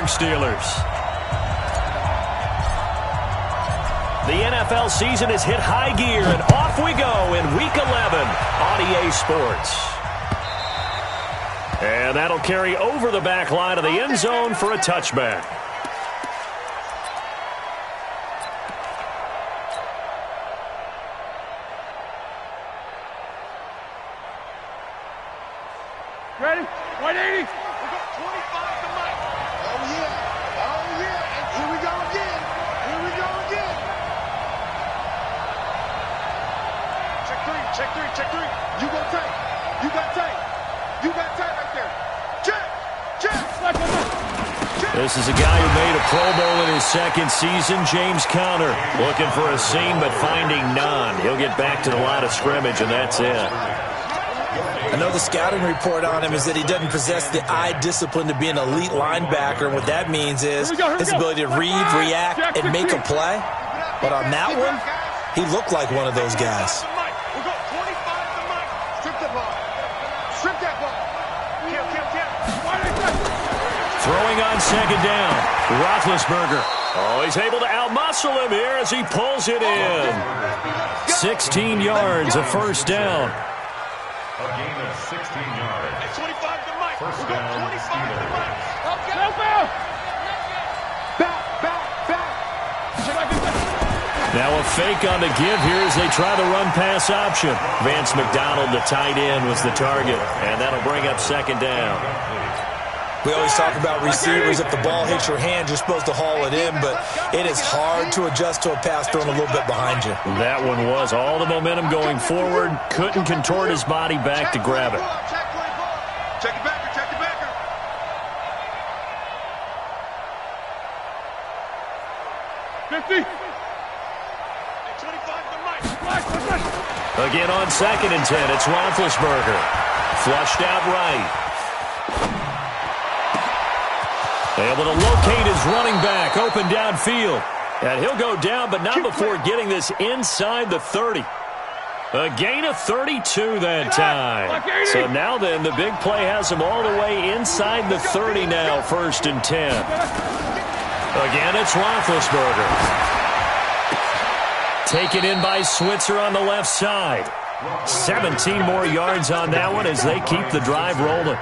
Steelers. The NFL season has hit high gear, and off we go in Week 11 on EA Sports. And that'll carry over the back line of the end zone for a touchback. Ready? 180. We got 25 to Mike. Oh, yeah. Oh, yeah. And here we go again. Here we go again. Check three. Check three. Check three. You go tight. You got tight. You got tight right there. Check. Check. This is a guy who made a Pro Bowl in his second season, James Conner. Looking for a seam, but finding none. He'll get back to the line of scrimmage, and that's it. I know the scouting report on him is that he doesn't possess the eye discipline to be an elite linebacker. And what that means is his ability to read, react, and make a play. But on that one, he looked like one of those guys. We got 25 to Mike. Strip that ball. Strip that ball. Kill, kill, kill. Throwing on second down. Roethlisberger. Oh, he's able to outmuscle him here as he pulls it in. 16 yards, a first down. A gain of 16 yards. Hey, 25 to Mike. First We got down, 25 to Steelers. Mike. Help out. Back, back, back. Now a fake on the give here as they try the run-pass option. Vance McDonald, the tight end, was the target, and that'll bring up second down. We always talk about receivers. If the ball hits your hand, you're supposed to haul it in, but it is hard to adjust to a pass thrown a little bit behind you. That one was all the momentum going forward. Couldn't contort his body back to grab it. Check it backer, check it backer. Hey, 50. 25 to Mike. Again on second and 10, it's Roethlisberger. Flushed out right. Able to locate his running back, open downfield. And he'll go down, but not before getting this inside the 30. A gain of 32 that time. So now then, the big play has him all the way inside the 30 now, first and 10. Again, it's Roethlisberger. Taken in by Switzer on the left side. 17 more yards on that one as they keep the drive rolling.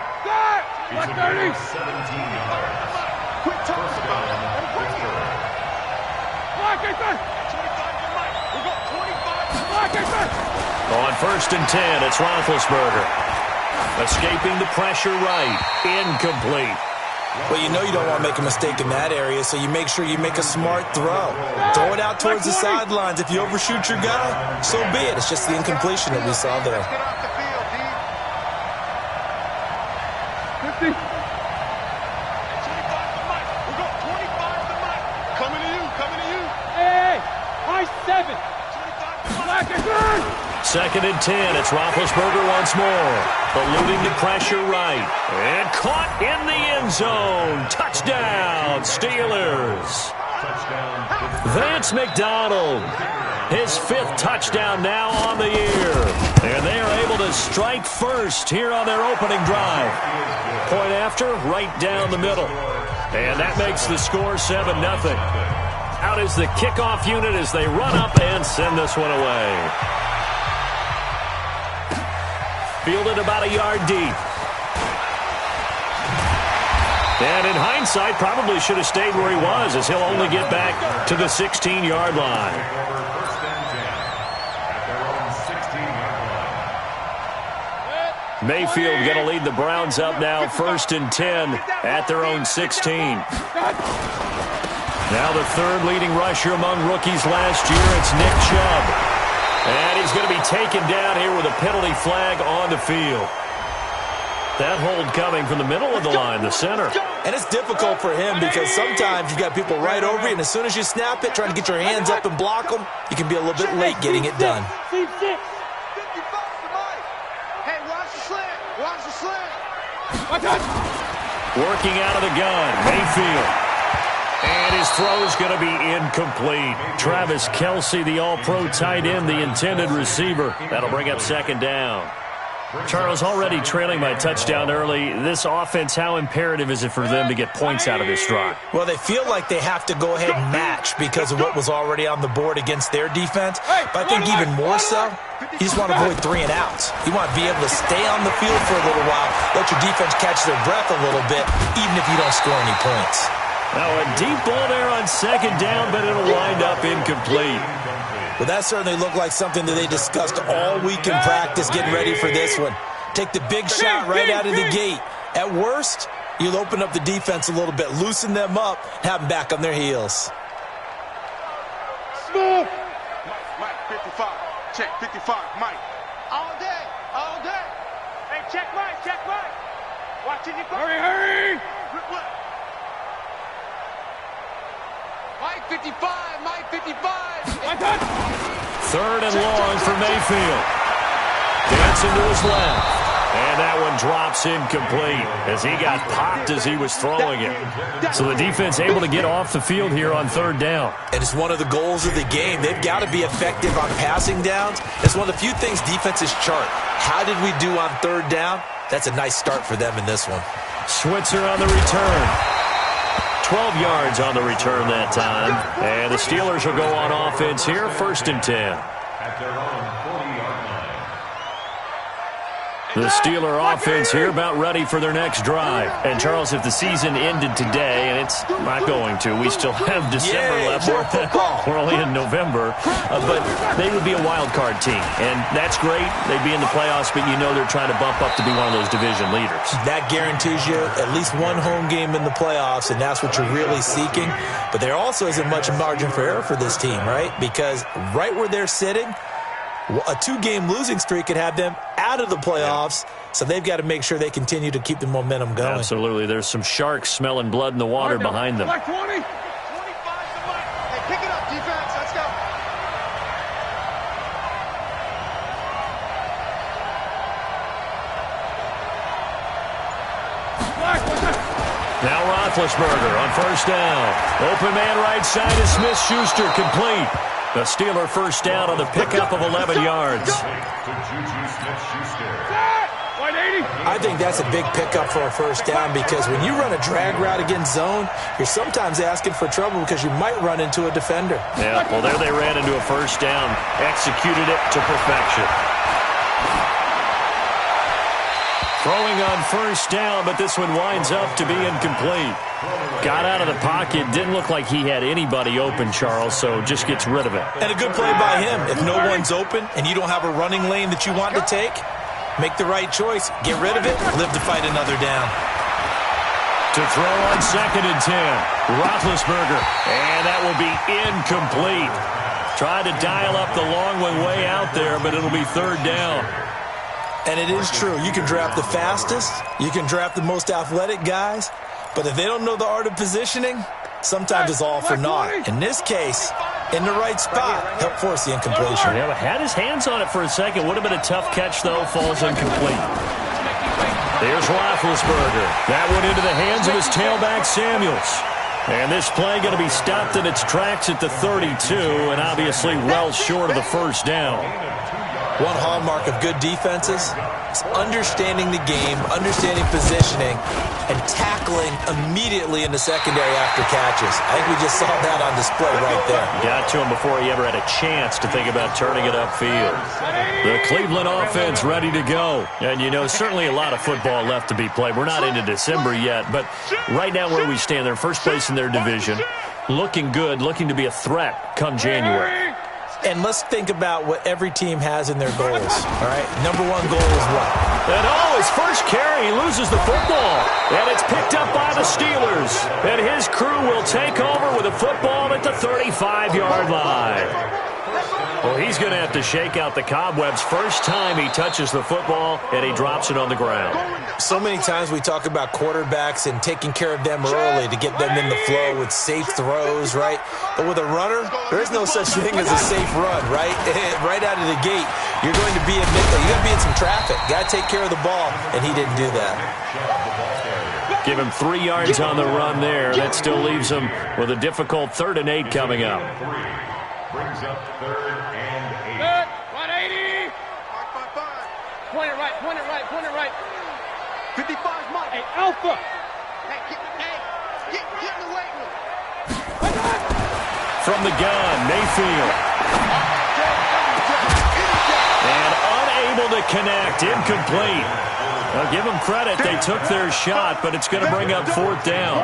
It's a gain of 17 yards. Quick toss. First down, Pittsburgh. 25 to Mike. We got 25 to Mike. On first and 10, it's Roethlisberger. Escaping the pressure right. Incomplete. Well, you know you don't want to make a mistake in that area, so you make sure you make a smart throw. Throw it out towards the sidelines. If you overshoot your guy, so be it. It's just the incompletion that we saw there. Get off the field, D. 50. 25 to Mike. We got 25 to Mike. Coming to you, coming to you. Hey, high 7. 25 to Mike. Second and 10, it's Roethlisberger once more. Eluding the pressure right. And caught in the end zone. Touchdown, Steelers. Touchdown, Pittsburgh. Vance McDonald. His 5th touchdown now on the year. And they are able to strike first here on their opening drive. Point after, right down the middle. And that makes the score 7-0. Out is the kickoff unit as they run up and send this one away. Fielded about a yard deep. And in hindsight, probably should have stayed where he was, as he'll only get back to the 16-yard line. First and 10 at their own 16-yard line. Mayfield going to lead the Browns up now, first and 10 at their own 16. Now the third leading rusher among rookies last year, it's Nick Chubb. And he's going to be taken down here with a penalty flag on the field. That hold coming from the middle of the line, the center. And it's difficult for him because sometimes you've got people right over you, and as soon as you snap it, trying to get your hands up and block them, you can be a little bit late getting it done. 55 to Mike. Hey, watch the slant. Watch the slant. Working out of the gun, Mayfield. And his throw is going to be incomplete. Travis Kelce, the all-pro tight end, the intended receiver. That'll bring up second down. Charles, already trailing by touchdown early. This offense, how imperative is it for them to get points out of this drive? Well, they feel like they have to go ahead and match because of what was already on the board against their defense. But I think even more so, you just want to avoid 3 and outs. You want to be able to stay on the field for a little while, let your defense catch their breath a little bit, even if you don't score any points. Now a deep ball there on second down, but it'll wind up incomplete. Well, that certainly looked like something that they discussed all week in practice, getting ready for this one. Take the big shot right out of the gate. At worst, you'll open up the defense a little bit, loosen them up, have them back on their heels. Mike, 55. Check, 55, Mike. All day, all day. Hey, check Mike, check Mike. Watching you go. Hurry! Mike 55, Mike 55. My touch! Third and long for Mayfield. Dancing to his left. And that one drops incomplete as he got popped as he was throwing it. So the defense able to get off the field here on third down. And it's one of the goals of the game. They've got to be effective on passing downs. It's one of the few things defenses chart. How did we do on third down? That's a nice start for them in this one. Switzer on the return. 12 yards on the return that time. And the Steelers will go on offense here, 1st and 10. At their own 40-yard line. The Steeler offense here about ready for their next drive. And, Charles, if the season ended today, and it's not going to, we still have December left. We're only in November. But they would be a wild card team. And that's great. They'd be in the playoffs, but you know they're trying to bump up to be one of those division leaders. That guarantees you at least one home game in the playoffs, and that's what you're really seeking. But there also isn't much margin for error for this team, right? Because right where they're sitting, a 2-game losing streak could have them out of the playoffs, so they've got to make sure they continue to keep the momentum going. Absolutely. There's some sharks smelling blood in the water behind them. Like 20. 25 to Mike. Hey, pick it up, defense. Let's go. Now Roethlisberger on 1st down. Open man right side is Smith-Schuster complete. The Steeler 1st down on the pickup of 11 yards. To Juju Smith-Schuster. 180. I think that's a big pickup for a 1st down because when you run a drag route against zone, you're sometimes asking for trouble because you might run into a defender. Yeah, well, there they ran into a 1st down. Executed it to perfection. Throwing on 1st down, but this one winds up to be incomplete. Got out of the pocket. Didn't look like he had anybody open, Charles, so just gets rid of it. And a good play by him. If no one's open and you don't have a running lane that you want to take, make the right choice. Get rid of it. Live to fight another down. To throw on 2nd and 10. Roethlisberger. And that will be incomplete. Tried to dial up the long one way out there, but it'll be 3rd down. And it is true. You can draft the fastest. You can draft the most athletic guys. But if they don't know the art of positioning, sometimes it's all for naught. In this case, in the right spot, help force the incompletion. Yeah, but had his hands on it for a second. Would have been a tough catch, though. Falls incomplete. There's Roethlisberger. That went into the hands of his tailback, Samuels. And this play going to be stopped in its tracks at the 32, and obviously well short of the 1st down. One hallmark of good defenses is understanding the game, understanding positioning, and tackling immediately in the secondary after catches. I think we just saw that on display right there. Got to him before he ever had a chance to think about turning it upfield. The Cleveland offense ready to go. And, you know, certainly a lot of football left to be played. We're not into December yet, but right now where we stand, they're first place in their division. Looking good, looking to be a threat come January. And let's think about what every team has in their goals, all right? Number 1 goal is what? And his first carry, he loses the football. And it's picked up by the Steelers. And his crew will take over with a football at the 35-yard line. Well, he's going to have to shake out the cobwebs first time he touches the football, and he drops it on the ground. So many times we talk about quarterbacks and taking care of them early to get them in the flow with safe throws, right? But with a runner, there is no such thing as a safe run, right? Right out of the gate, you're going to be in some traffic. Got to take care of the ball, and he didn't do that. Give him 3 yards on the run there. That still leaves him with a difficult 3rd and 8 coming up. Brings up 3rd and 8. 180. Point it right, point it right, point it right. 55 Mike. Hey, Alpha. Hey, get in the weight room. From the gun, Mayfield. And unable to connect, incomplete. Well, give them credit, they took their shot, but it's going to bring up 4th down.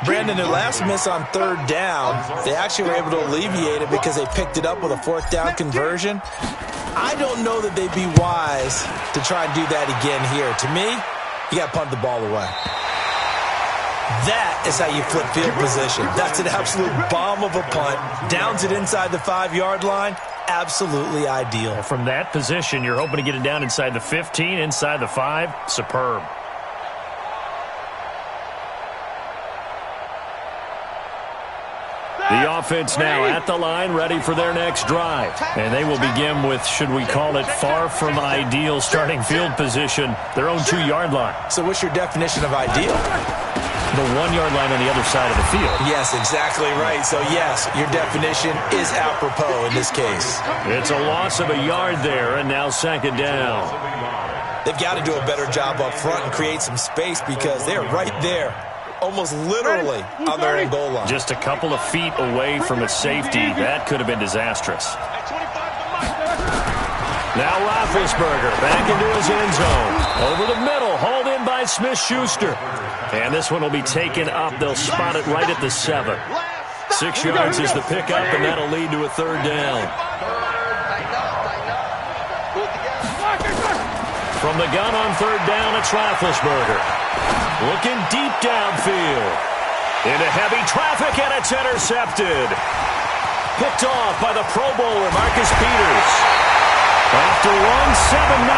Brandon, their last miss on 3rd down, they actually were able to alleviate it because they picked it up with a 4th down conversion. I don't know that they'd be wise to try and do that again here. To me, you got to punt the ball away. That is how you flip field position. That's an absolute bomb of a punt. Downs it inside the 5-yard line. Absolutely ideal. From that position, you're hoping to get it down inside the 15, inside the 5. Superb. The offense now at the line, ready for their next drive. And they will begin with, should we call it, far from ideal starting field position, their own 2-yard line. So what's your definition of ideal? The 1-yard line on the other side of the field. Yes, exactly right. So, yes, your definition is apropos in this case. It's a loss of a yard there, and now 2nd down. They've got to do a better job up front and create some space because they're right there, almost literally on their own goal line. Just a couple of feet away from a safety. That could have been disastrous. Now Roethlisberger back into his end zone. Over the middle, hauled in by Smith-Schuster. And this one will be taken up. They'll spot it right at the 7. 6 yards is the pickup, and that'll lead to a 3rd down. From the gun on 3rd down, it's Roethlisberger. Looking deep downfield. Into heavy traffic, and it's intercepted. Picked off by the Pro Bowler, Marcus Peters. After one, 7-0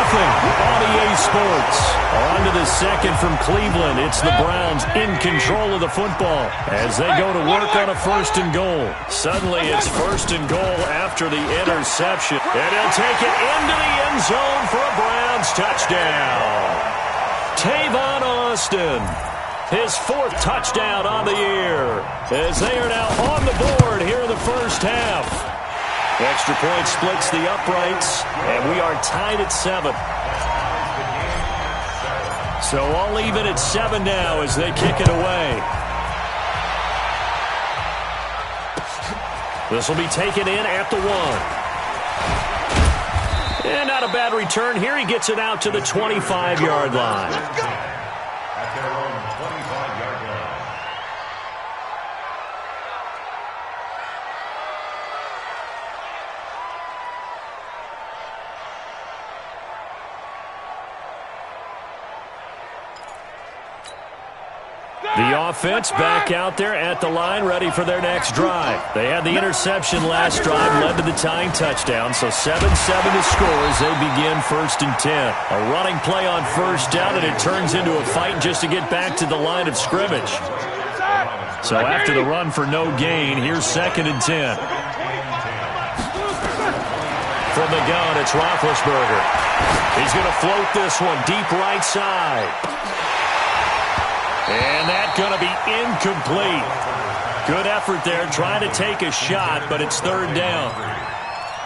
on EA Sports. On to the 2nd from Cleveland. It's the Browns in control of the football as they go to work on a 1st and goal. Suddenly it's 1st and goal after the interception. And he'll take it into the end zone for a Browns touchdown. Tavon Austin, his 4th touchdown on the year as they are now on the board here in the 1st half. Extra point splits the uprights, and we are tied at 7. So all even at 7 now as they kick it away. This will be taken in at the 1. And not a bad return here. He gets it out to the 25-yard line. At their own 25-yard line. The offense back out there at the line, ready for their next drive. They had the interception last drive, led to the tying touchdown, so 7-7 to score as they begin 1st and 10. A running play on 1st down, and it turns into a fight just to get back to the line of scrimmage. So after the run for no gain, here's 2nd and 10. From the gun, it's Roethlisberger. He's going to float this one deep right side. And that's going to be incomplete. Good effort there, trying to take a shot, but it's 3rd down.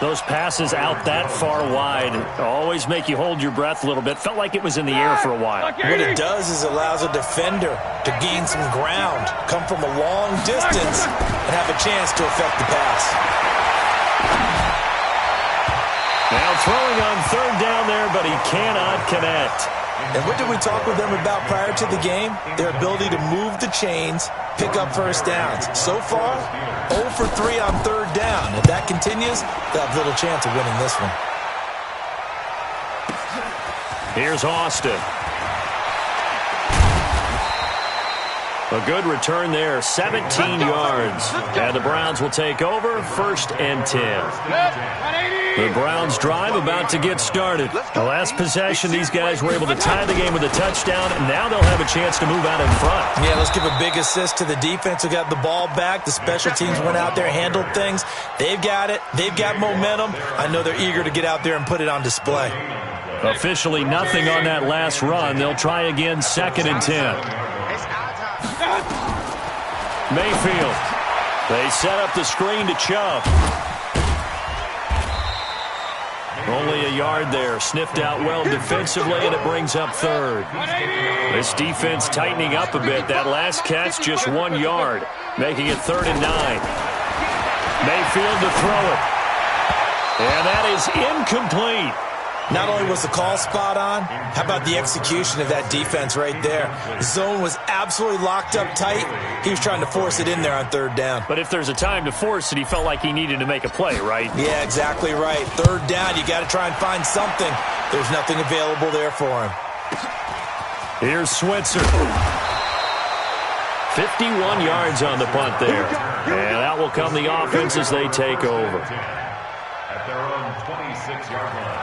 Those passes out that far wide always make you hold your breath a little bit. Felt like it was in the air for a while. What it does is allows a defender to gain some ground, come from a long distance, and have a chance to affect the pass. Now throwing on 3rd down there, but he cannot connect. And what did we talk with them about prior to the game? Their ability to move the chains, pick up 1st downs. So far, 0 for 3 on 3rd down. If that continues, they'll have little chance of winning this one. Here's Austin. A good return there, 17 yards. And the Browns will take over, 1st and 10. The Browns drive about to get started. The last possession, these guys were able to tie the game with a touchdown, and now they'll have a chance to move out in front. Yeah, let's give a big assist to the defense who got the ball back. The special teams went out there, handled things. They've got it. They've got momentum. I know they're eager to get out there and put it on display. Officially nothing on that last run. They'll try again, 2nd and 10. Mayfield. They set up the screen to Chubb. Only a yard there. Sniffed out well defensively, and it brings up third. This defense tightening up a bit. That last catch, just 1 yard, making it 3rd and 9. Mayfield to throw it. And that is incomplete. Not only was the call spot on, how about the execution of that defense right there? The zone was absolutely locked up tight. He was trying to force it in there on 3rd down. But if there's a time to force it, he felt like he needed to make a play, right? Yeah, exactly right. 3rd down, you got to try and find something. There's nothing available there for him. Here's Switzer. 51 yards on the punt there. And that will come the offense as they take over. At their own 26-yard line.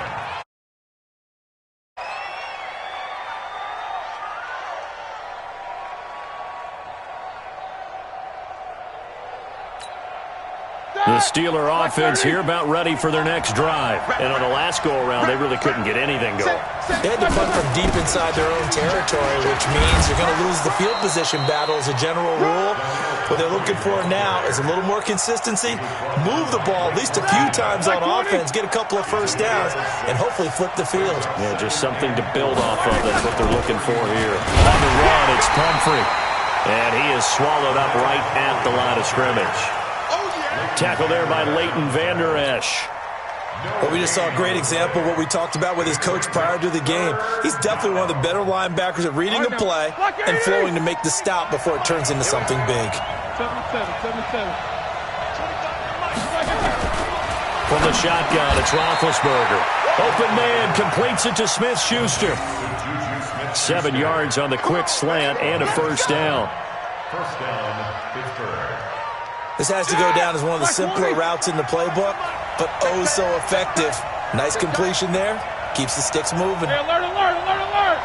The Steeler offense here about ready for their next drive. And on the last go-around, they really couldn't get anything going. They had to punt from deep inside their own territory, which means you're going to lose the field position battle as a general rule. What they're looking for now is a little more consistency, move the ball at least a few times on offense, get a couple of first downs, and hopefully flip the field. Yeah, just something to build off of. That's what they're looking for here. On the run, it's Pumphrey. And he is swallowed up right at the line of scrimmage. Tackle there by Leighton Vander Esch. Well, we just saw a great example of what we talked about with his coach prior to the game. He's definitely one of the better linebackers at reading a play and flowing to make the stop before it turns into something big. 7-7. From the shotgun, it's Roethlisberger. Open man, completes it to Smith-Schuster. 7 yards on the quick slant and a first down. First down, Pittsburgh. This has to go down as one of the simpler routes in the playbook, but oh so effective. Nice completion there. Keeps the sticks moving. Hey, alert.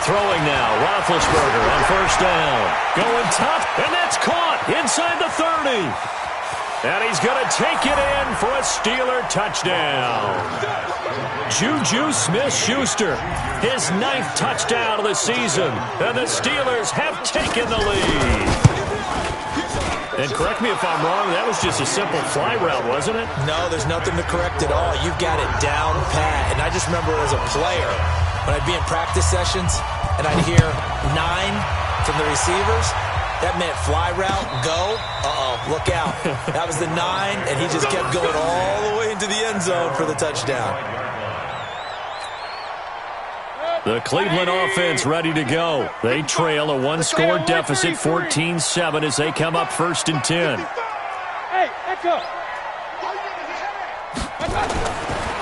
Throwing now, Roethlisberger on first down. Going top, and that's caught inside the 30. And he's going to take it in for a Steeler touchdown. Juju Smith-Schuster, his 9th touchdown of the season. And the Steelers have taken the lead. And correct me if I'm wrong, that was just a simple fly route, wasn't it? No, there's nothing to correct at all. You've got it down pat. And I just remember as a player, when I'd be in practice sessions and I'd hear 9 from the receivers, that meant fly route, go, look out. That was the 9, and he just kept going all the way into the end zone for the touchdown. The Cleveland offense ready to go. They trail a 1-score deficit, 14-7, as they come up 1st and 10. Hey, echo.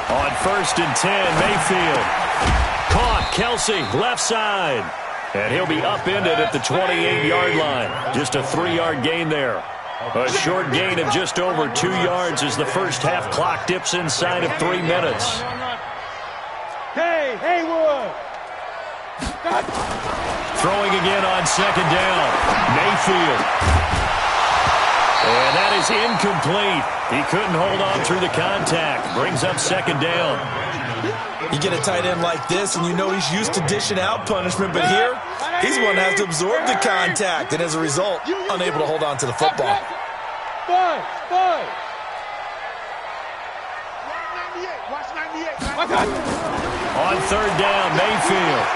On 1st and 10, Mayfield. Caught, Kelsey, left side. And he'll be upended at the 28-yard line. Just a 3-yard gain there. A short gain of just over 2 yards as the first half clock dips inside of 3 minutes. Hey, Haywood. Throwing again on 2nd down. Mayfield. And that is incomplete. He couldn't hold on through the contact. Brings up 2nd down. You get a tight end like this, and you know he's used to dishing out punishment, but here, he's the one that has to absorb the contact, and as a result, unable to hold on to the football. Five. On 3rd down, Mayfield.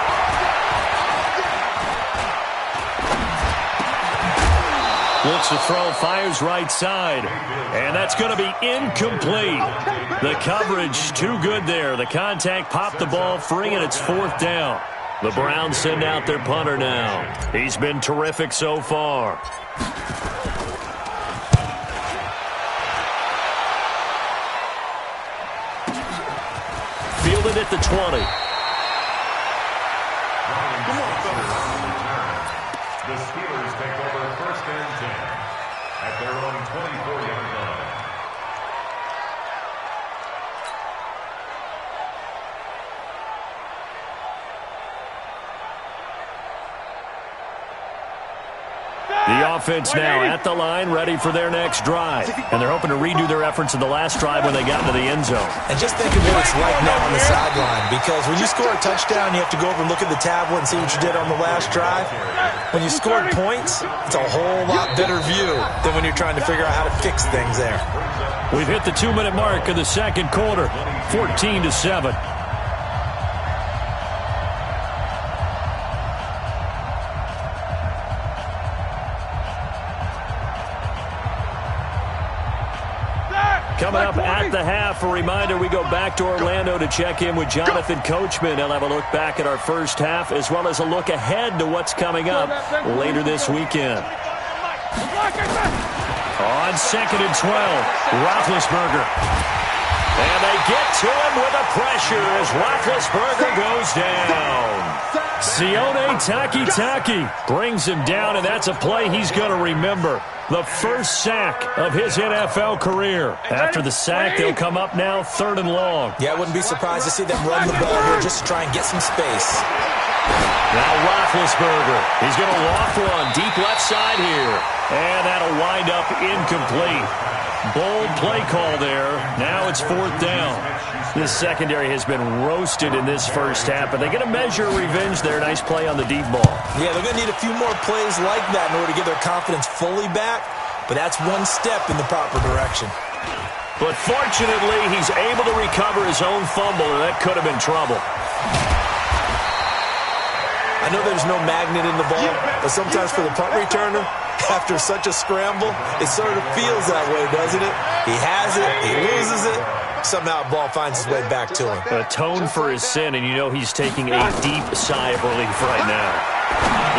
Looks to throw, fires right side. And that's going to be incomplete. The coverage too good there. The contact popped the ball free, and it's 4th down. The Browns send out their punter now. He's been terrific so far. Fielded at the 20. The Steelers take over 1st and 10 at their own 24-yard line. The offense now at the line, ready for their next drive. And they're hoping to redo their efforts in the last drive when they got into the end zone. And just think of what it's like now on the sideline, because when you score a touchdown, you have to go over and look at the tablet and see what you did on the last drive. When you scored points, it's a whole lot better view than when you're trying to figure out how to fix things there. We've hit the 2-minute mark of the second quarter, 14-7. Coming up at the half, a reminder, we go back to Orlando to check in with Jonathan Coachman. He'll have a look back at our first half as well as a look ahead to what's coming up later this weekend. On 2nd and 12, Roethlisberger. And they get to him with the pressure as Roethlisberger goes down. Sione Takitaki brings him down, and that's a play he's going to remember. The first sack of his NFL career. After the sack, they'll come up now 3rd and long. Yeah, I wouldn't be surprised to see them run the ball here just to try and get some space. Now Roethlisberger. He's going to loft one deep left side here. And that'll wind up incomplete. Bold play call there. Now it's 4th down. This secondary has been roasted in this first half, but they get a measure of revenge there. Nice play on the deep ball. Yeah, they're going to need a few more plays like that in order to get their confidence fully back, but that's one step in the proper direction. But fortunately, he's able to recover his own fumble, and that could have been trouble. I know there's no magnet in the ball, but sometimes for the punt returner, after such a scramble, it sort of feels that way, doesn't it? He has it, he loses it, somehow the ball finds its way back to him. Atone for his sin, and you know he's taking a deep sigh of relief right now.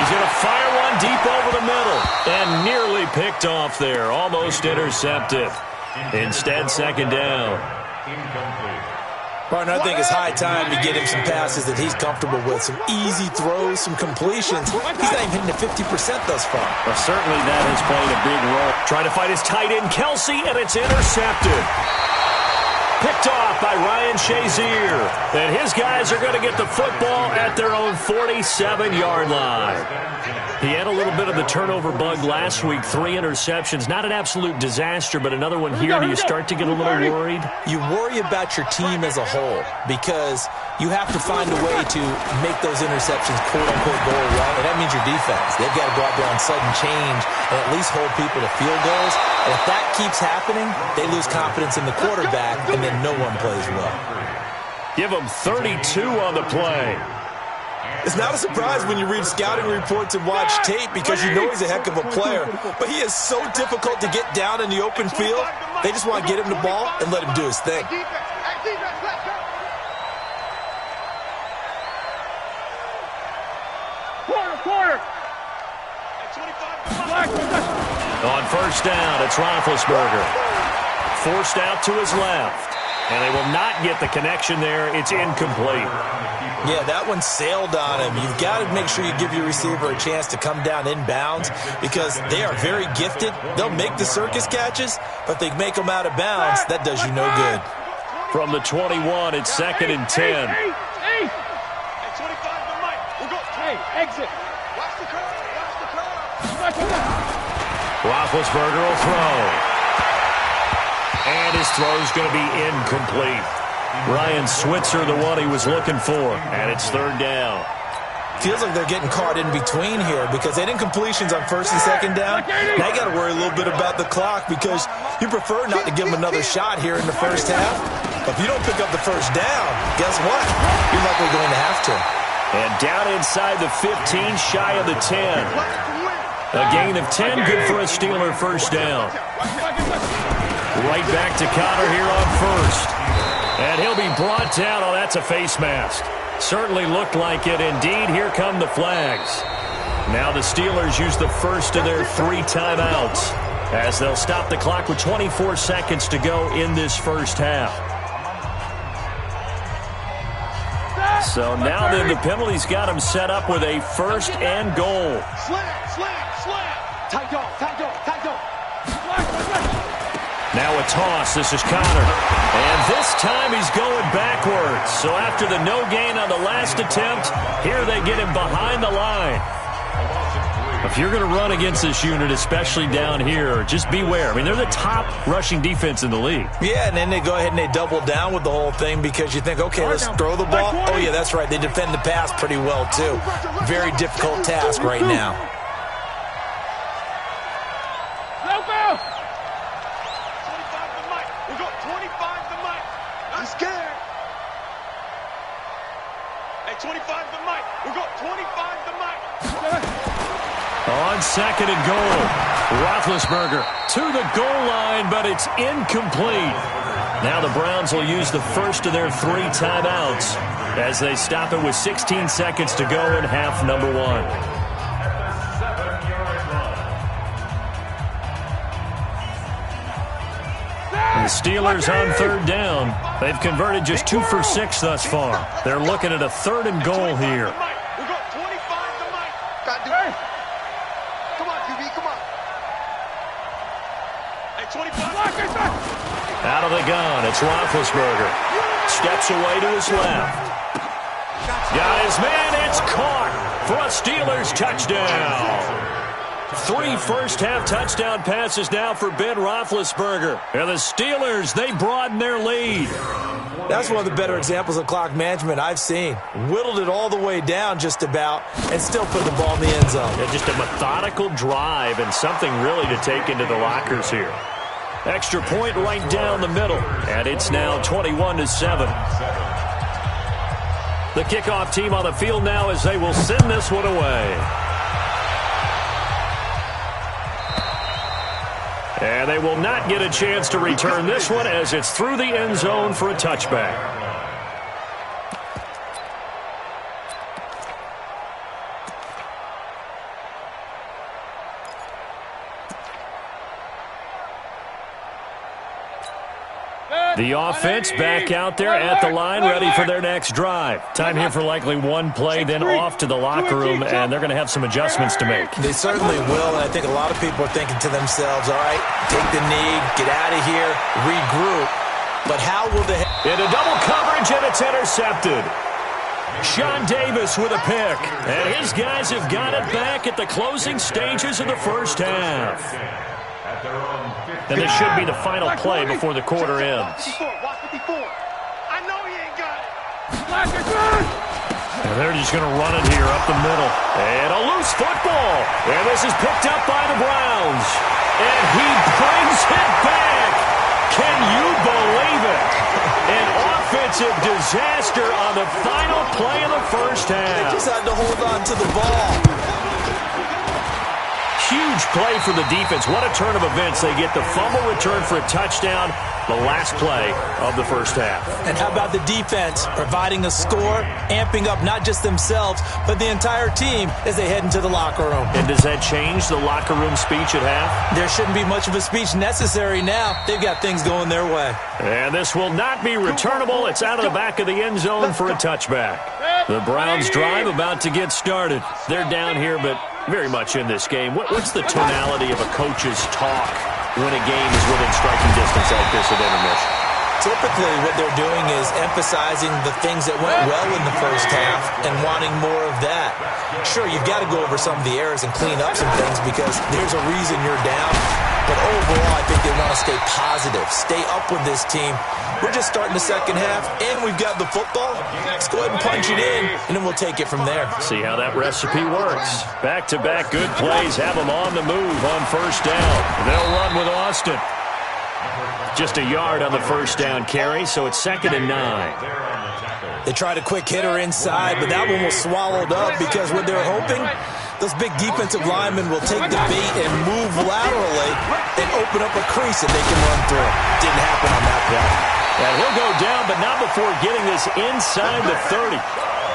He's going to fire one deep over the middle, and nearly picked off there, almost intercepted. Instead, 2nd down. Partner, I think it's high time to get him some passes that he's comfortable with. Some easy throws, some completions. He's not even hitting the 50% thus far. Well, certainly that has played a big role. Trying to fight his tight end, Kelsey, and it's intercepted. Picked off by Ryan Shazier. And his guys are going to get the football at their own 47-yard line. He had a little bit of the turnover bug last week, 3 interceptions. Not an absolute disaster, but another one here. Do you start to get a little worried? You worry about your team as a whole because you have to find a way to make those interceptions quote-unquote go away, and that means your defense. They've got to go out there on sudden change and at least hold people to field goals. And if that keeps happening, they lose confidence in the quarterback, and then no one plays well. Give them 32 on the play. It's not a surprise when you read scouting reports and watch tape because you know he's a heck of a player. But he is so difficult to get down in the open field. They just want to get him the ball and let him do his thing. Quarter. On 1st down, it's Roethlisberger. Forced out to his left. And they will not get the connection there. It's incomplete. Yeah, that one sailed on him. You've got to make sure you give your receiver a chance to come down inbounds because they are very gifted. They'll make the circus catches, but if they make them out of bounds, that does you no good. From the 21, it's 2nd and 10. Hey, exit. Roethlisberger will throw. And his throw's going to be incomplete. Ryan Switzer, the one he was looking for. And it's 3rd down. Feels like they're getting caught in between here because they had incompletions on 1st and 2nd down. Now you got to worry a little bit about the clock because you prefer not to give them another shot here in the first half. But if you don't pick up the 1st down, guess what? You're likely going to have to. And down inside the 15, shy of the 10. A gain of 10, good for a Steeler 1st down. Right back to Connor here on 1st. And he'll be brought down. Oh, that's a face mask. Certainly looked like it. Indeed, here come the flags. Now the Steelers use the first of their 3 timeouts as they'll stop the clock with 24 seconds to go in this first half. So now then the penalty's got him set up with a 1st and goal. Slam. Tight dog. Now a toss. This is Connor. And this time he's going backwards. So after the no gain on the last attempt, here they get him behind the line. If you're going to run against this unit, especially down here, just beware. I mean, they're the top rushing defense in the league. Yeah, and then they go ahead and they double down with the whole thing because you think, okay, let's throw the ball. Oh, yeah, that's right. They defend the pass pretty well, too. Very difficult task right now. No foul. 25 to Mike. We got 25 to Mike. I'm scared. Hey, 25 to Mike. We got 25 to Mike. On second and goal, Roethlisberger to the goal line, but it's incomplete. Now the Browns will use the first of their 3 timeouts as they stop it with 16 seconds to go in half number 1. The Steelers on third down. They've converted just 2 for 6 thus far. They're looking at a 3rd and goal here. We got 25 to Mike. Got to Come on, QB, come on. Hey, 25. Out of the gun, it's Roethlisberger. Steps away to his left. Got his man, it's caught for a Steelers touchdown. 3 first-half touchdown passes now for Ben Roethlisberger. And the Steelers, they broaden their lead. That's one of the better examples of clock management I've seen. Whittled it all the way down just about and still put the ball in the end zone. Yeah, just a methodical drive and something really to take into the lockers here. Extra point right down the middle, and it's now 21-7. The kickoff team on the field now as they will send this one away. And they will not get a chance to return this one as it's through the end zone for a touchback. The offense back out there at the line, ready for their next drive. Time here for likely one play, then off to the locker room, and they're going to have some adjustments to make. They certainly will, and I think a lot of people are thinking to themselves, all right, take the knee, get out of here, regroup. But how will they... Into double coverage, and it's intercepted. Sean Davis with a pick, and his guys have got it back at the closing stages of the first half. And this should be the final play before the quarter ends. Watch 54. I know he ain't got it. And they're just going to run it here up the middle. And a loose football. And this is picked up by the Browns. And he brings it back. Can you believe it? An offensive disaster on the final play of the first half. They just had to hold on to the ball. Huge play for the defense. What a turn of events. They get the fumble return for a touchdown, the last play of the first half. And how about the defense providing a score, amping up not just themselves, but the entire team as they head into the locker room. And does that change the locker room speech at half? There shouldn't be much of a speech necessary now. They've got things going their way. And this will not be returnable. It's out of the back of the end zone for a touchback. The Browns drive about to get started. They're down here, but very much in this game. What's the tonality of a coach's talk when a game is within striking distance like this at intermission? Typically, what they're doing is emphasizing the things that went well in the first half and wanting more of that. Sure, you've got to go over some of the errors and clean up some things because there's a reason you're down. But overall, I think they want to stay positive, stay up with this team. We're just starting the second half, and we've got the football. Let's go ahead and punch it in, and then we'll take it from there. See how that recipe works. Back-to-back good plays have them on the move on first down. They'll run with Austin. Just a yard on the first down carry, so it's 2nd and 9. They tried a quick hitter inside, but that one was swallowed up because what they're hoping, those big defensive linemen will take the bait and move laterally and open up a crease that they can run through. Didn't happen on that play. And he'll go down, but not before getting this inside the 30.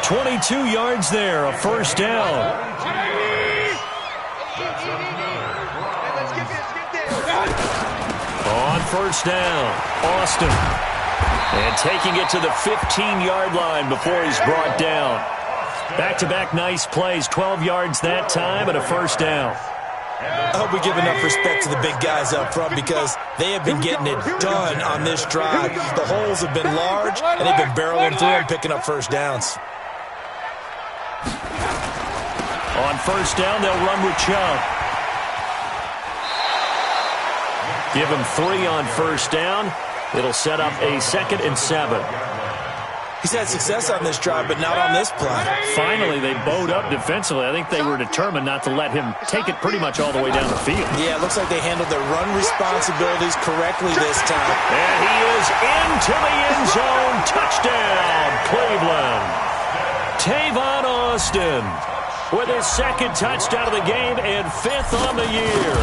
22 yards there, a first down. On first down, Austin. And taking it to the 15-yard line before he's brought down. Back-to-back nice plays, 12 yards that time and a first down. I hope we give enough respect to the big guys up front because they have been getting it done on this drive. The holes have been large, and they've been barreling through and picking up first downs. On first down, they'll run with Chubb. Give him 3 on first down. It'll set up a 2nd and 7. He's had success on this drive, but not on this play. Finally, they bowed up defensively. I think they were determined not to let him take it pretty much all the way down the field. Yeah, it looks like they handled their run responsibilities correctly this time. And he is into the end zone. Touchdown, Cleveland. Tavon Austin with his 2nd touchdown of the game and 5th on the year,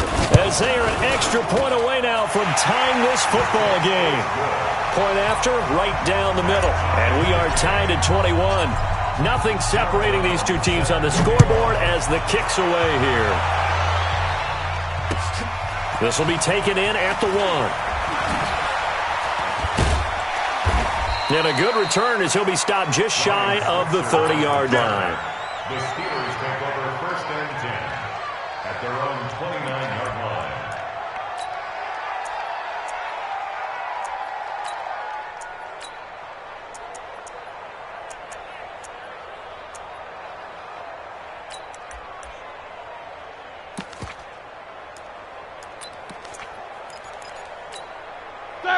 as they are an extra point away now from tying this football game. Point after, right down the middle. And we are tied at 21. Nothing separating these two teams on the scoreboard as the kick's away here. This will be taken in at the 1. And a good return as he'll be stopped just shy of the 30-yard line. The Steelers take over 1st and 10 at their own 29-yard line.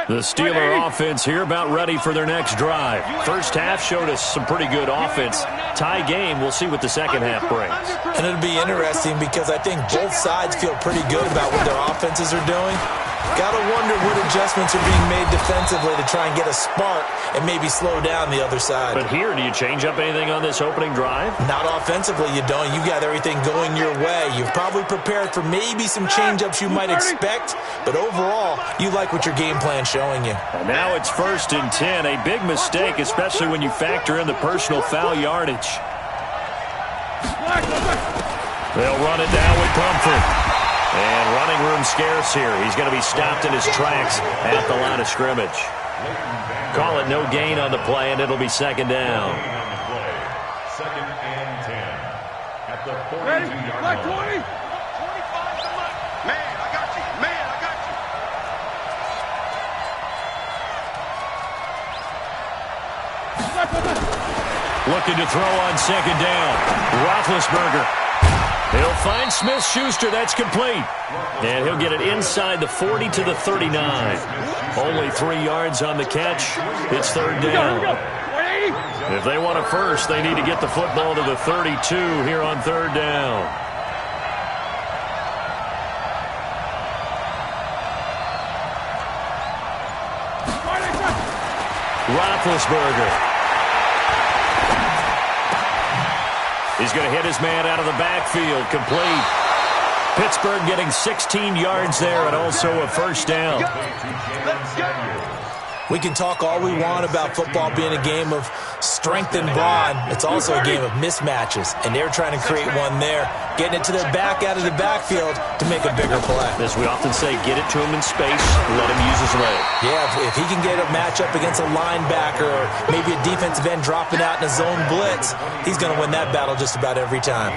The Steeler offense here about ready for their next drive. First half showed us some pretty good offense. Tie game, we'll see what the second half brings. And it'll be interesting because I think both sides feel pretty good about what their offenses are doing. Got to wonder what adjustments are being made defensively to try and get a spark and maybe slow down the other side. But here, do you change up anything on this opening drive? Not offensively, you don't. You got everything going your way. You've probably prepared for maybe some change-ups you might expect, but overall, you like what your game plan's showing you. And now it's 1st and 10. A big mistake, especially when you factor in the personal foul yardage. They'll run it down with Pumphrey. And running room scarce here. He's going to be stopped in his tracks at the line of scrimmage. Call it no gain on the play, and it'll be 2nd down. 2nd and 10 at the 42-yard line. 20. 25 to money. Man, I got you. Man, I got you. Looking to throw on 2nd down. Roethlisberger. He'll find Smith-Schuster. That's complete. And he'll get it inside the 40 to the 39. Only 3 yards on the catch. It's 3rd down. If they want a first, they need to get the football to the 32 here on 3rd down. Roethlisberger. He's going to hit his man out of the backfield. Complete. Pittsburgh getting 16 yards there and also a 1st down. We can talk all we want about football being a game of strength and brawn. It's also a game of mismatches, and they're trying to create one there, getting it to their back out of the backfield to make a bigger play. As we often say, get it to him in space, let him use his leg. Yeah, if he can get a matchup against a linebacker or maybe a defensive end dropping out in a zone blitz, he's going to win that battle just about every time.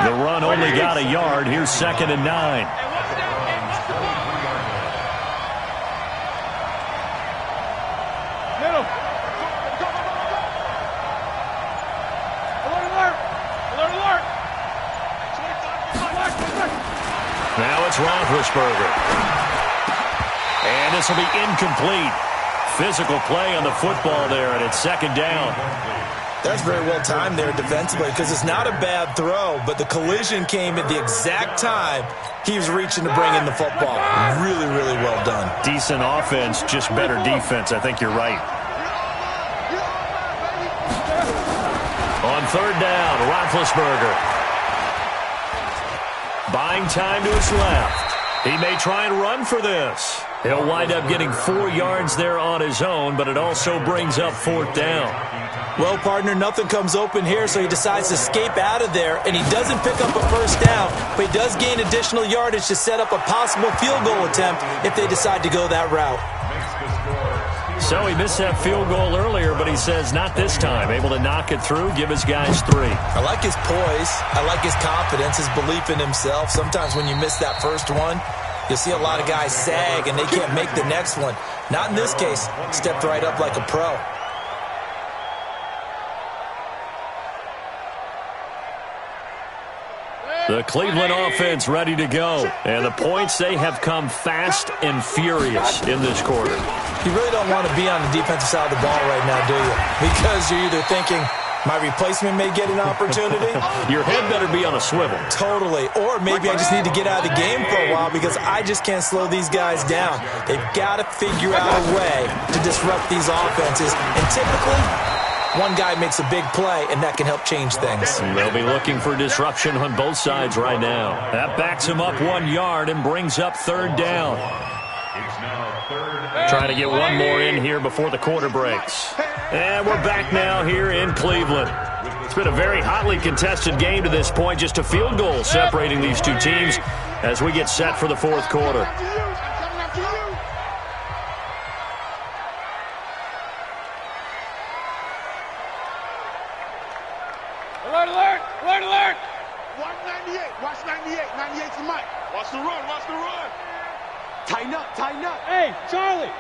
The run only got a yard. Here's 2nd and 9. Now it's Roethlisberger. And this will be incomplete. Physical play on the football there, and it's 2nd down. That's very well timed there defensively because it's not a bad throw, but the collision came at the exact time he was reaching to bring in the football. Really, really well done. Decent offense, just better defense. I think you're right. On 3rd down, Roethlisberger. Buying time to his left. He may try and run for this. He'll wind up getting 4 yards there on his own, but it also brings up 4th down. Well, partner, nothing comes open here, so he decides to escape out of there, and he doesn't pick up a 1st down, but he does gain additional yardage to set up a possible field goal attempt if they decide to go that route. So he missed that field goal earlier, but he says not this time. Able to knock it through, give his guys 3. I like his poise. I like his confidence, his belief in himself. Sometimes when you miss that first one, you'll see a lot of guys sag and they can't make the next one. Not in this case. Stepped right up like a pro. The Cleveland offense ready to go. And the points, they have come fast and furious in this quarter. You really don't want to be on the defensive side of the ball right now, do you? Because you're either thinking, my replacement may get an opportunity. Your head better be on a swivel. Totally. Or maybe I just need to get out of the game for a while because I just can't slow these guys down. They've got to figure out a way to disrupt these offenses. And typically, one guy makes a big play, and that can help change things. They'll be looking for disruption on both sides right now. That backs him up 1 yard and brings up third down. Trying to get one more in here before the quarter breaks. And we're back now here in Cleveland. It's been a very hotly contested game to this point. Just a field goal separating these two teams as we get set for the fourth quarter. Alert, alert! Alert, alert! Watch 98. Watch 98. 98's the mic. Watch the run. Watch the run. Tighten up. Tighten up. Hey, Charlie!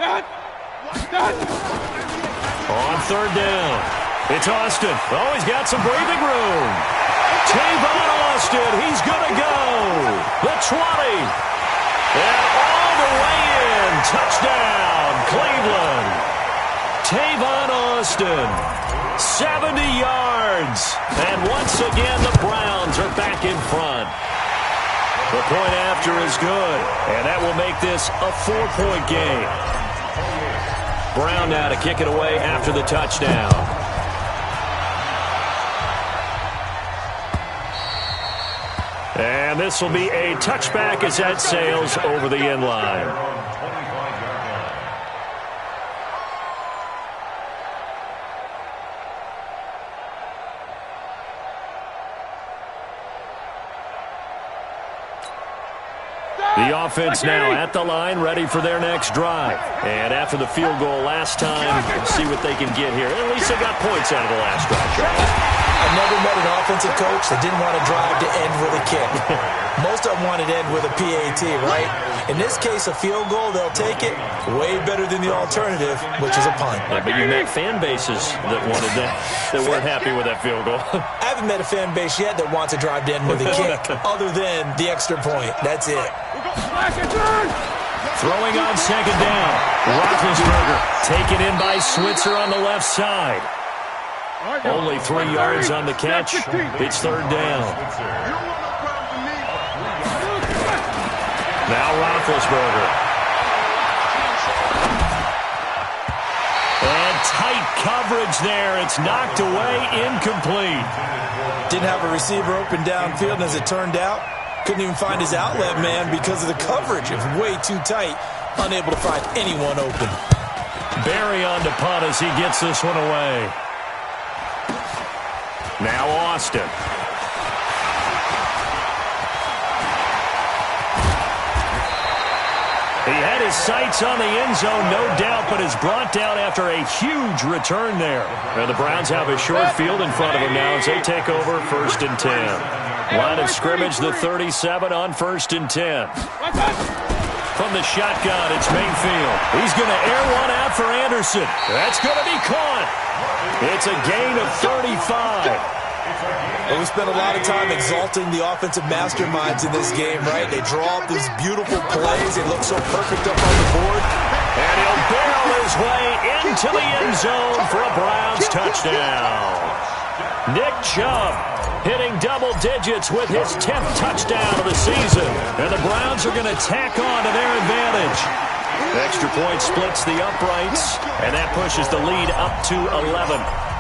Dad! Dad! On third down, it's Austin. Oh, he's got some breathing room. Tavon Austin, he's going to go. The 20. And all the way in. Touchdown, Cleveland. Tavon Austin, 70 yards. And once again, the Browns are back in front. The point after is good, and that will make this a 4-point game. Brown now to kick it away after the touchdown. And this will be a touchback as that sails over the end line. The offense now at the line, ready for their next drive. And after the field goal last time, see what they can get here. At least they got points out of the last drive, Charles. I never met an offensive coach that didn't want to drive to end with a kick. Most of them wanted to end with a PAT, right? In this case, a field goal, they'll take it. Way better than the alternative, which is a punt. Yeah, but you met fan bases that wanted that, that weren't happy with that field goal. I haven't met a fan base yet that wants to drive to end with a kick, other than the extra point. That's it. Throwing on second down. Roethlisberger taken in by Switzer on the left side. Only 3 yards on the catch. It's third down. Now Roethlisberger. And tight coverage there. It's knocked away, incomplete. Didn't have a receiver open downfield, and as it turned out, couldn't even find his outlet man because of the coverage. It was way too tight. Unable to find anyone open. Barry on to punt as he gets this one away. Now Austin. He had his sights on the end zone, no doubt, but is brought down after a huge return there. And the Browns have a short field in front of them now as they take over 1st and 10. Line of scrimmage, the 37 on 1st and 10. From the shotgun, it's Mayfield. He's going to air one out for Anderson. That's going to be caught. It's a gain of 35. Well, we spent a lot of time exalting the offensive masterminds in this game, right? They draw up these beautiful plays. They look so perfect up on the board. And he'll barrel his way into the end zone for a Browns touchdown. Nick Chubb hitting double digits with his 10th touchdown of the season. And the Browns are going to tack on to their advantage. Extra point splits the uprights, and that pushes the lead up to 11.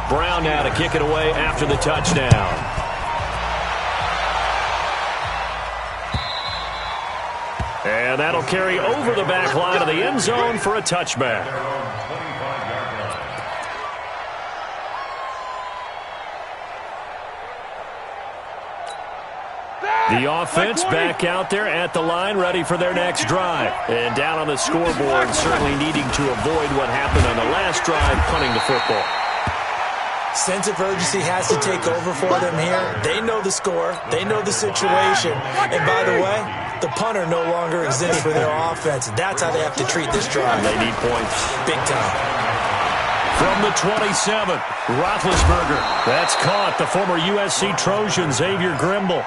Brown now to kick it away after the touchdown. And that'll carry over the back line of the end zone for a touchback. The offense back out there at the line, ready for their next drive. And down on the scoreboard, certainly needing to avoid what happened on the last drive, punting the football. Sense of urgency has to take over for them here. They know the score. They know the situation. And by the way, the punter no longer exists for their offense. That's how they have to treat this drive. They need points. Big time. From the 27, Roethlisberger. That's caught. The former USC Trojan, Xavier Grimble.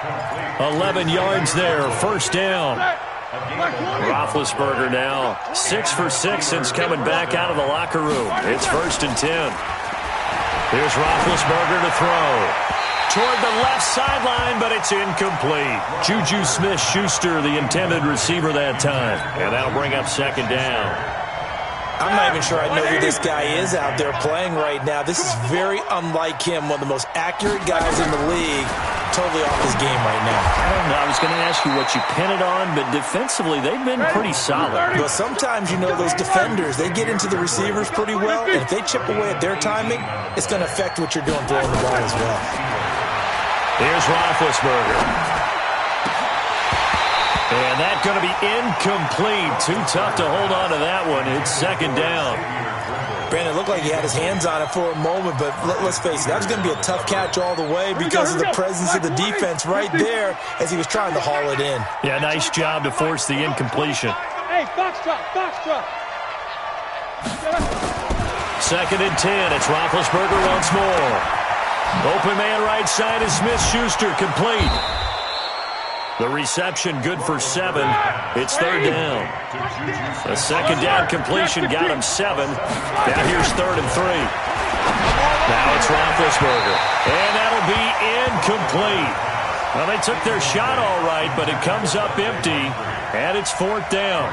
11 yards there. First down. Roethlisberger now 6 for 6 since coming back out of the locker room. It's 1st and 10. Here's Roethlisberger to throw. Toward the left sideline, but it's incomplete. Juju Smith-Schuster, the intended receiver that time. And that'll bring up 2nd down. I'm not even sure I know who this guy is out there playing right now. This is very unlike him, one of the most accurate guys in the league. Totally off his game right now. I don't know. I was going to ask you what you pin it on, but defensively, they've been pretty solid. But sometimes, you know, those defenders, they get into the receivers pretty well, and if they chip away at their timing, it's going to affect what you're doing throwing the ball as well. Here's Roethlisberger. And that's going to be incomplete. Too tough to hold on to that one. It's 2nd down. Brandon, it looked like he had his hands on it for a moment, but let's face it, that was going to be a tough catch all the way because of the presence of the defense right there as he was trying to haul it in. Yeah, nice job to force the incompletion. Hey, box drop, box drop. 2nd and 10. It's Roethlisberger once more. Open man right side is Smith-Schuster, complete. The reception good for 7. It's 3rd down. A 2nd down completion got him 7. Now here's 3rd and 3. Now it's Roethlisberger. And that'll be incomplete. Well, they took their shot all right, but it comes up empty. And it's 4th down.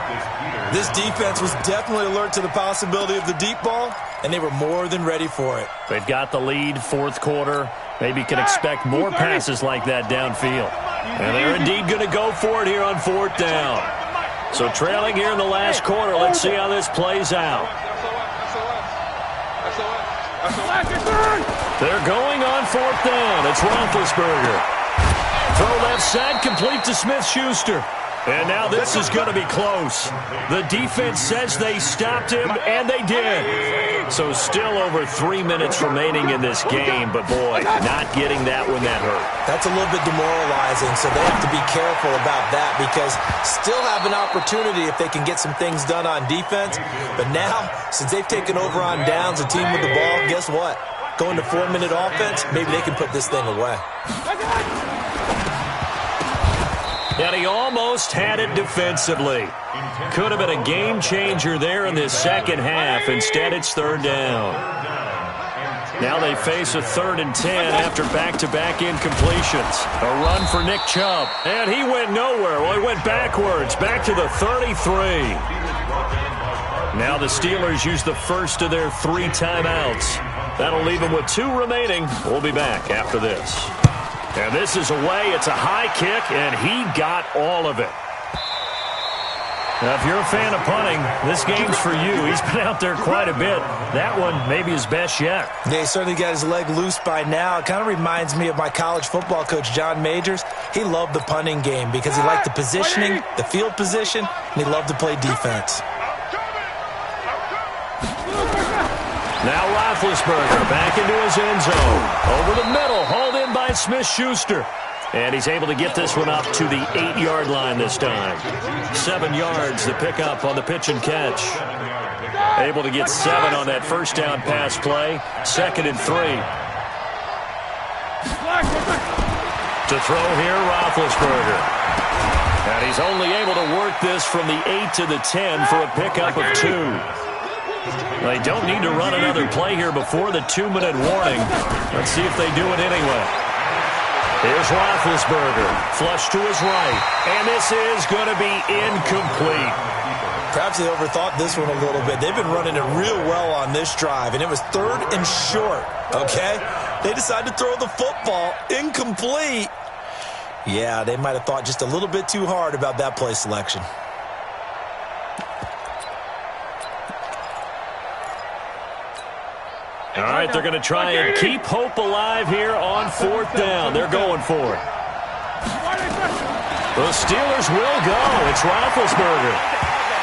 This defense was definitely alert to the possibility of the deep ball, and they were more than ready for it. They've got the lead, 4th quarter. Maybe can expect more passes like that downfield. And they're indeed going to go for it here on 4th down. So trailing here in the last quarter. Let's see how this plays out. They're going on 4th down. It's Roethlisberger. Throw left side, complete to Smith-Schuster. And now this is going to be close. The defense says they stopped him, and they did. So still over 3 minutes remaining in this game, but boy, not getting that when that hurt. That's a little bit demoralizing, so they have to be careful about that because still have an opportunity if they can get some things done on defense. But now, since they've taken over on downs, a team with the ball, guess what? Going to 4-minute offense, maybe they can put this thing away. And he almost had it defensively. Could have been a game changer there in this second half. Instead, it's 3rd down. Now they face a 3rd and 10 after back-to-back incompletions. A run for Nick Chubb. And he went nowhere. Well, he went backwards, back to the 33. Now the Steelers use the first of their 3 timeouts. That'll leave them with 2 remaining. We'll be back after this. And this is away. It's a high kick, and he got all of it. Now, if you're a fan of punting, this game's for you. He's been out there quite a bit. That one maybe his best yet. Yeah, he certainly got his leg loose by now. It kind of reminds me of my college football coach, John Majors. He loved the punting game because he liked the positioning, the field position, and he loved to play defense. Now Roethlisberger back into his end zone. Over the middle, hauled in by Smith-Schuster. And he's able to get this one up to the 8-yard line this time. 7 yards to pick up on the pitch and catch. Able to get 7 on that first down pass play. 2nd and 3. To throw here, Roethlisberger. And he's only able to work this from the 8 to the 10 for a pickup of 2. They don't need to run another play here before the 2-minute warning. Let's see if they do it anyway. Here's Roethlisberger, flush to his right, and this is going to be incomplete. Perhaps they overthought this one a little bit. They've been running it real well on this drive, and it was 3rd and short, okay? They decided to throw the football incomplete. Yeah, they might have thought just a little bit too hard about that play selection. All right, they're going to try and keep hope alive here on 4th down. They're going for it. The Steelers will go. It's Roethlisberger.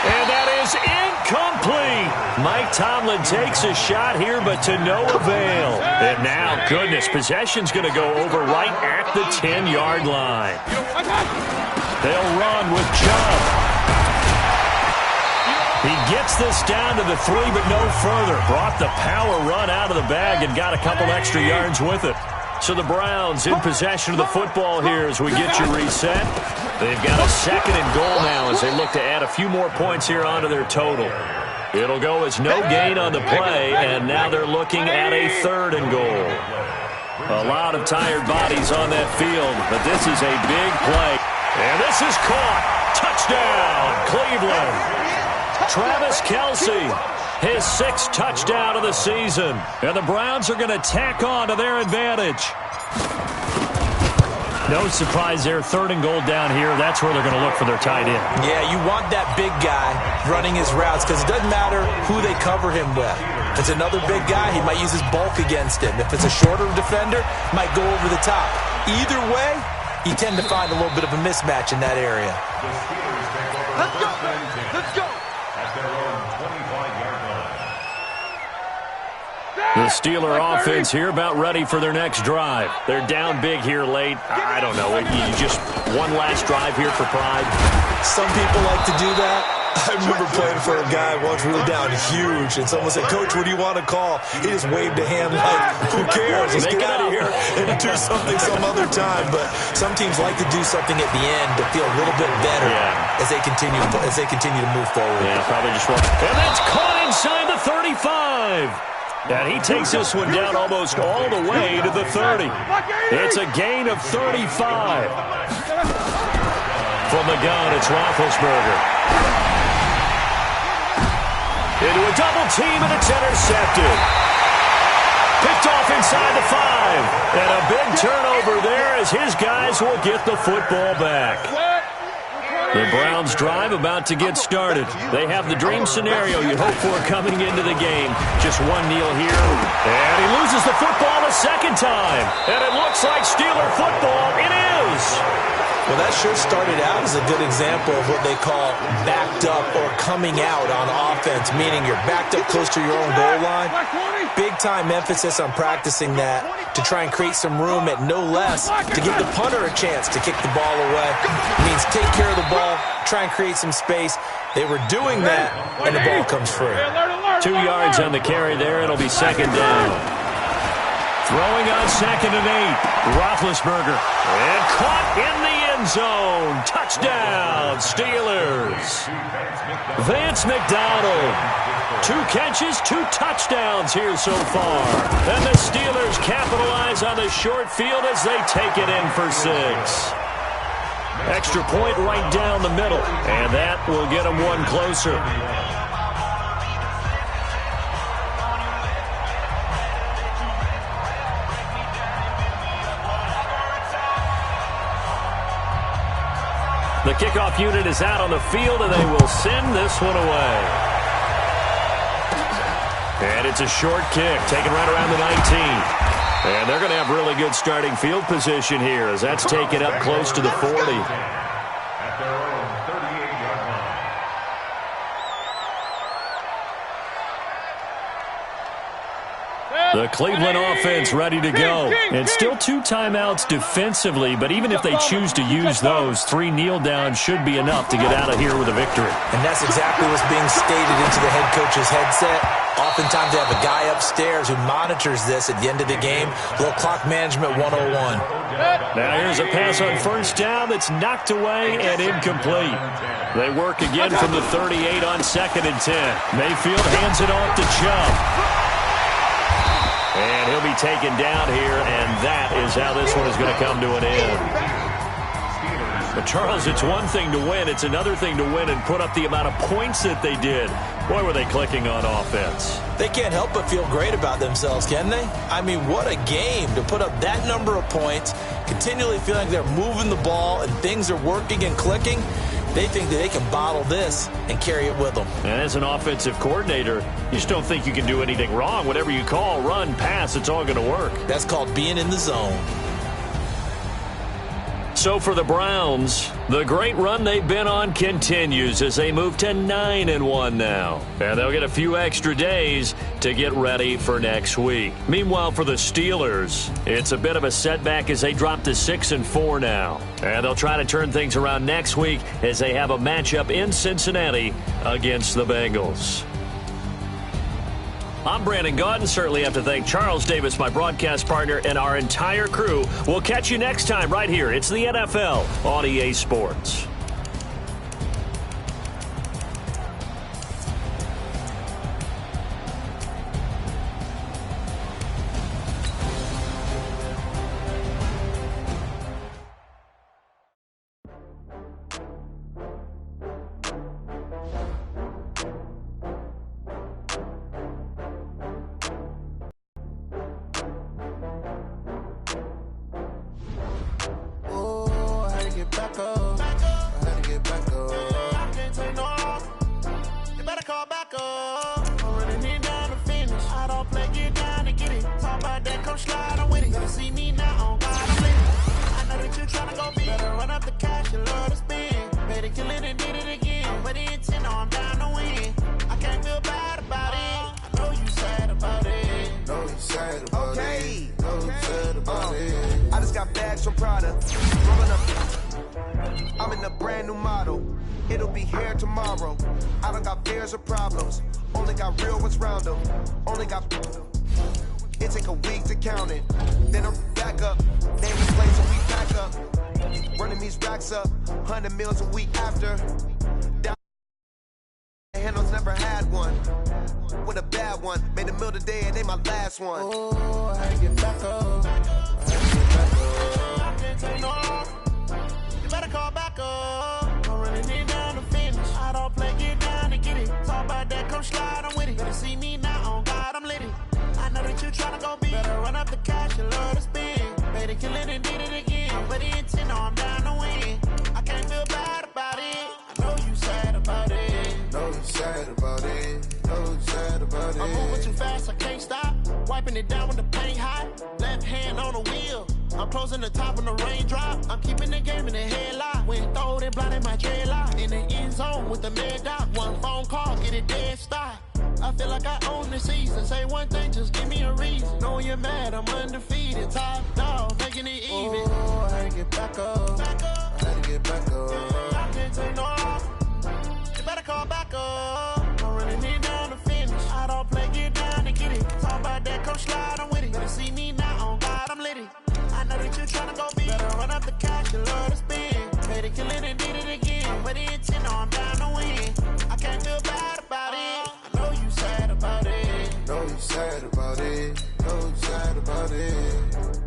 And that is incomplete. Mike Tomlin takes a shot here, but to no avail. And now, goodness, possession's going to go over right at the 10-yard line. They'll run with Chubb. He gets this down to the 3, but no further. Brought the power run out of the bag and got a couple extra yards with it. So the Browns in possession of the football here as we get you reset. They've got a 2nd and goal now as they look to add a few more points here onto their total. It'll go as no gain on the play, and now they're looking at a 3rd and goal. A lot of tired bodies on that field, but this is a big play. And this is caught. Touchdown, Cleveland. Travis Kelce, his 6th touchdown of the season. And the Browns are going to tack on to their advantage. No surprise there, 3rd and goal down here. That's where they're going to look for their tight end. Yeah, you want that big guy running his routes because it doesn't matter who they cover him with. If it's another big guy, he might use his bulk against him. If it's a shorter defender, he might go over the top. Either way, you tend to find a little bit of a mismatch in that area. Let's go. Let's go. The Steeler offense here about ready for their next drive. They're down big here late. I don't know. You just one last drive here for pride. Some people like to do that. I remember playing for a guy once we were down huge, and someone said, "Coach, what do you want to call?" He just waved a hand like, "Who cares? Let's get out of here and do something some other time." But some teams like to do something at the end to feel a little bit better as they continue to move forward. Yeah, probably just want. And that's caught inside the 35. And he takes this one down almost all the way to the 30. It's a gain of 35. From the gun, it's Roethlisberger. Into a double team, and it's intercepted. Picked off inside the 5. And a big turnover there as his guys will get the football back. The Browns drive about to get started. They have the dream scenario you hope for coming into the game. Just one kneel here. And he loses the football a 2nd time. And it looks like Steeler football. It is. Well, that sure started out as a good example of what they call backed up or coming out on offense, meaning you're backed up close to your own goal line. Big-time emphasis on practicing that to try and create some room at no less to give the punter a chance to kick the ball away. It means take care of the ball, try and create some space. They were doing that, and the ball comes free. 2 yards on the carry there. It'll be 2nd down. Throwing on 2nd and 8. Roethlisberger. And caught in the end zone. Touchdown, Steelers. Vance McDonald. 2 catches, 2 touchdowns here so far. And the Steelers capitalize on the short field as they take it in for 6. Extra point right down the middle. And that will get them one closer. The kickoff unit is out on the field, and they will send this one away. And it's a short kick, taken right around the 19. And they're going to have really good starting field position here as that's taken up close to the 40. At their own 38-yard line. The Cleveland offense ready to go. And still 2 timeouts defensively, but even if they choose to use those, 3 kneel downs should be enough to get out of here with a victory. And that's exactly what's being stated into the head coach's headset. Oftentimes they have a guy upstairs who monitors this at the end of the game. A little clock management 101. Now here's a pass on 1st down that's knocked away and incomplete. They work again from the 38 on 2nd and 10. Mayfield hands it off to Chubb. And he'll be taken down here, and that is how this one is going to come to an end. But, Charles, it's one thing to win. It's another thing to win and put up the amount of points that they did. Boy, were they clicking on offense. They can't help but feel great about themselves, can they? I mean, what a game to put up that number of points, continually feeling like they're moving the ball and things are working and clicking. They think that they can bottle this and carry it with them. And as an offensive coordinator, you just don't think you can do anything wrong. Whatever you call, run, pass, it's all going to work. That's called being in the zone. So for the Browns, the great run they've been on continues as they move to 9-1 now. And they'll get a few extra days to get ready for next week. Meanwhile, for the Steelers, it's a bit of a setback as they drop to 6-4 now. And they'll try to turn things around next week as they have a matchup in Cincinnati against the Bengals. I'm Brandon Gaudin. Certainly have to thank Charles Davis, my broadcast partner, and our entire crew. We'll catch you next time right here. It's the NFL on EA Sports. I'm in a brand new model. It'll be here tomorrow. I don't got fears or problems. Only got real ones round them. Only got. It take a week to count it. Then I'm back up. Name the place and we back up. Running these racks up. 100 meals a week after. Down handles never had one. With a bad one. Made a meal today and they my last one. Oh, I get back up. I can't take no. You better call back up. I'm running it down to finish. I don't play, get down and get it. Talk about that, come slide, I'm with it. Better see me now, on God, I'm lit it. I know that you tryna go big. Better run up the cash, you love to spend. Better kill it and did it again. But the intent, no, I'm down to win. I can't feel bad about it. I know you sad about it. Know you sad about it. Know you sad about it. I'm moving too fast, I can't stop. Wiping it down with the paint hot. Left hand on the wheel. I'm closing the top on the raindrop. I'm keeping the game in the headlock. When throwed and blinded my dreadlock. In the end zone with the mad dot. One phone call, get it dead stop. I feel like I own the season. Say one thing, just give me a reason. Knowing you're mad, I'm undefeated. Top dog, making it even. Oh, I had to get back up. I had to get back up. I can't take no off. You better call back up. I'm running it down to finish. I don't play, get down and get it. Talk about that, come slide, I'm with it. Better see me now, on God, I'm lit it. I know that you tryna go big. Better run up the cash, you love to spend. Better kill it and did it again. But the intent, no, I'm down to win. I can't feel bad about it. I know you sad about it. Know you sad about it. Know you sad about it.